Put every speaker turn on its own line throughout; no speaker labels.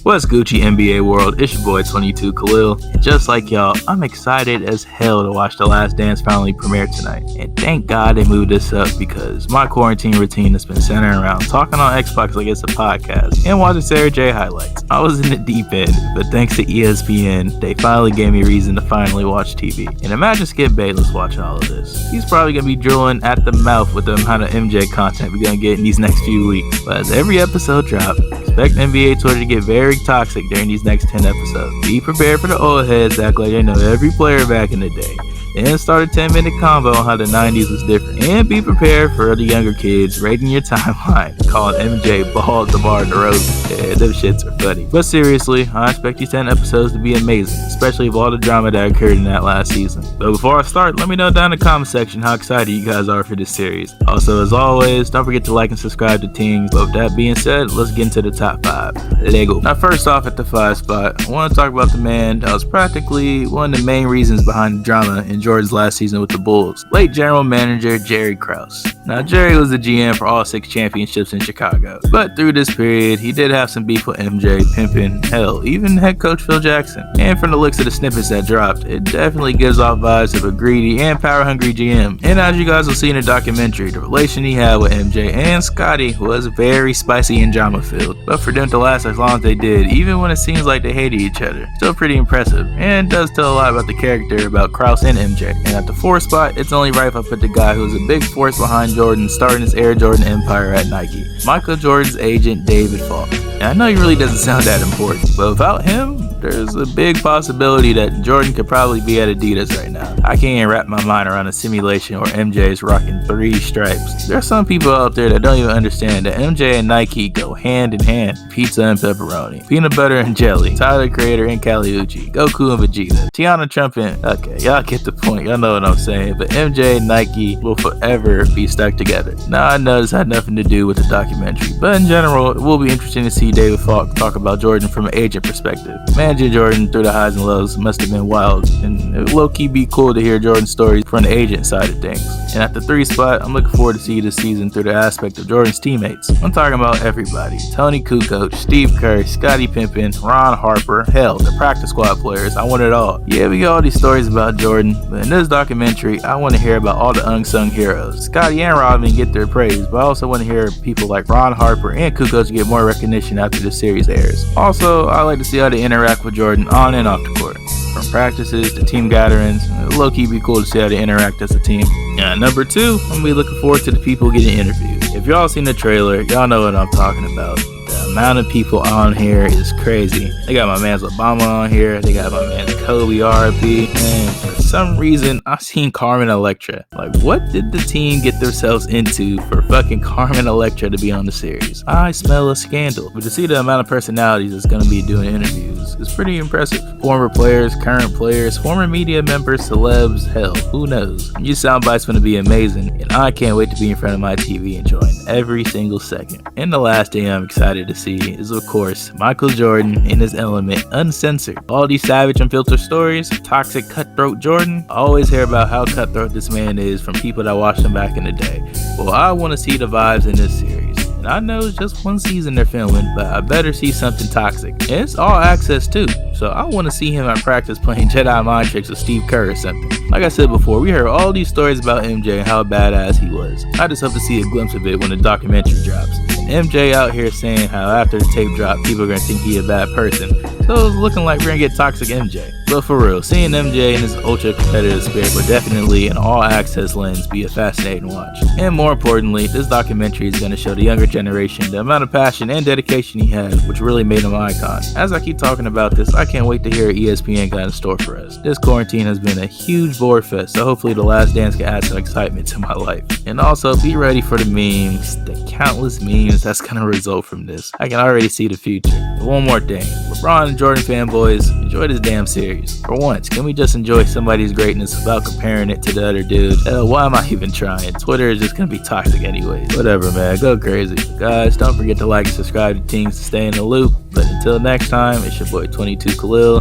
What's Gucci NBA world? It's your boy 22 Khalil. And just like y'all, I'm excited as hell to watch The Last Dance finally premiere tonight. And thank God they moved this up because my quarantine routine has been centering around talking on Xbox like it's a podcast and watching Sarah J highlights. I was in the deep end, but thanks to ESPN, they finally gave me a reason to finally watch TV. And imagine Skip Bayless watching all of this. He's probably going to be drilling at the mouth with the amount of MJ content we're going to get in these next few weeks. But as every episode drops, expect NBA Twitter to get very toxic during these next 10 episodes. Be prepared for the old heads to act like they know every player back in the day. Then start a 10-minute convo on how the 90s was different. And be prepared for the younger kids rating your timeline, calling MJ Ball DeMar DeRozan. Yeah, them shits are funny. But seriously, I expect these 10 episodes to be amazing, especially with all the drama that occurred in that last season. But before I start, let me know down in the comment section how excited you guys are for this series. Also, as always, don't forget to like and subscribe to Tings. But with that being said, let's get into the top 5. Lego. Now, first off at the 5 spot, I want to talk about the man that was practically one of the main reasons behind the drama in Jordan's last season with the Bulls, late general manager Jerry Krause. Now, Jerry was the GM for all 6 championships in Chicago, but through this period, he did have some beef with MJ, Pimpin, hell, even head coach Phil Jackson. And from the looks of the snippets that dropped, it definitely gives off vibes of a greedy and power-hungry GM. And as you guys will see in the documentary, the relation he had with MJ and Scottie was very spicy and drama-filled. But for them to last as long as they did, even when it seems like they hated each other, still pretty impressive, and does tell a lot about the character about Krause and MJ. And at the 4th spot, it's only right if I put the guy who was a big force behind Jordan starting his Air Jordan empire at Nike, Michael Jordan's agent David Falk. And I know he really doesn't sound that important, but without him, there's a big possibility that Jordan could probably be at Adidas right now. I can't even wrap my mind around a simulation where MJ is rocking 3 stripes. There are some people out there that don't even understand that MJ and Nike go hand in hand. Pizza and pepperoni, peanut butter and jelly, Tyler the Creator and Kali Uchis, Goku and Vegeta, Tiana Trump and... Okay, y'all get the point. Y'all know what I'm saying. But MJ and Nike will forever be stuck together. Now, I know this had nothing to do with the documentary, but in general, it will be interesting to see David Falk talk about Jordan from an agent perspective. Managing Jordan through the highs and lows must have been wild, and it would low-key be cool to hear Jordan's stories from the agent side of things. And at the 3 spot, I'm looking forward to see this season through the aspect of Jordan's teammates. I'm talking about everybody. Tony Kukoc, Steve Kerr, Scottie Pippen, Ron Harper, hell, the practice squad players. I want it all. Yeah, we got all these stories about Jordan, but in this documentary, I want to hear about all the unsung heroes. Scottie and Rodman get their praise, but I also want to hear people like Ron Harper and Kukoc get more recognition after the series airs. Also, I like to see how they interact with Jordan on and off the court. From practices to team gatherings, low-key be cool to see how they interact as a team. And number 2, I'm gonna be looking forward to the people getting interviewed. If y'all seen the trailer, y'all know what I'm talking about. The amount of people on here is crazy. They got my man's Obama on here, they got my man's Kobe RP, and for some reason, I've seen Carmen Electra. Like, what did the team get themselves into for fucking Carmen Electra to be on the series? I smell a scandal. But to see the amount of personalities that's gonna be doing interviews is pretty impressive. Former players, current players, former media members, celebs, hell, who knows? Your soundbite's gonna be amazing, and I can't wait to be in front of my TV enjoying every single second. And the last thing I'm excited to see is, of course, Michael Jordan in his element, uncensored. All these savage, unfiltered stories, toxic, cutthroat Jordan. I always hear about how cutthroat this man is from people that watched him back in the day. Well, I want to see the vibes in this series. And I know it's just 1 season they're filming, but I better see something toxic. And it's all access too, so I want to see him at practice playing Jedi mind tricks with Steve Kerr or something. Like I said before, we heard all these stories about MJ and how badass he was. I just hope to see a glimpse of it when the documentary drops. And MJ out here saying how after the tape drop, people are going to think he a bad person. So it's looking like we're going to get toxic MJ. But for real, seeing MJ in his ultra competitive spirit would definitely, an all access lens, be a fascinating watch. And more importantly, this documentary is going to show the younger generation the amount of passion and dedication he had, which really made him an icon. As I keep talking about this, I can't wait to hear what ESPN got in store for us. This quarantine has been a huge bore fest, so hopefully The Last Dance can add some excitement to my life. And also, be ready for the memes, the countless memes that's going to result from this. I can already see the future. But one more thing, LeBron and Jordan fanboys, enjoy this damn series. For once, can we just enjoy somebody's greatness without comparing it to the other dude? Why am I even trying? Twitter is just gonna be toxic anyways. Whatever, man, go crazy. Guys, don't forget to like and subscribe to Tings to stay in the loop. But until next time, it's your boy 22 Khalil,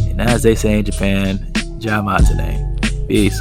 and as they say in Japan, Ja Matane. Peace.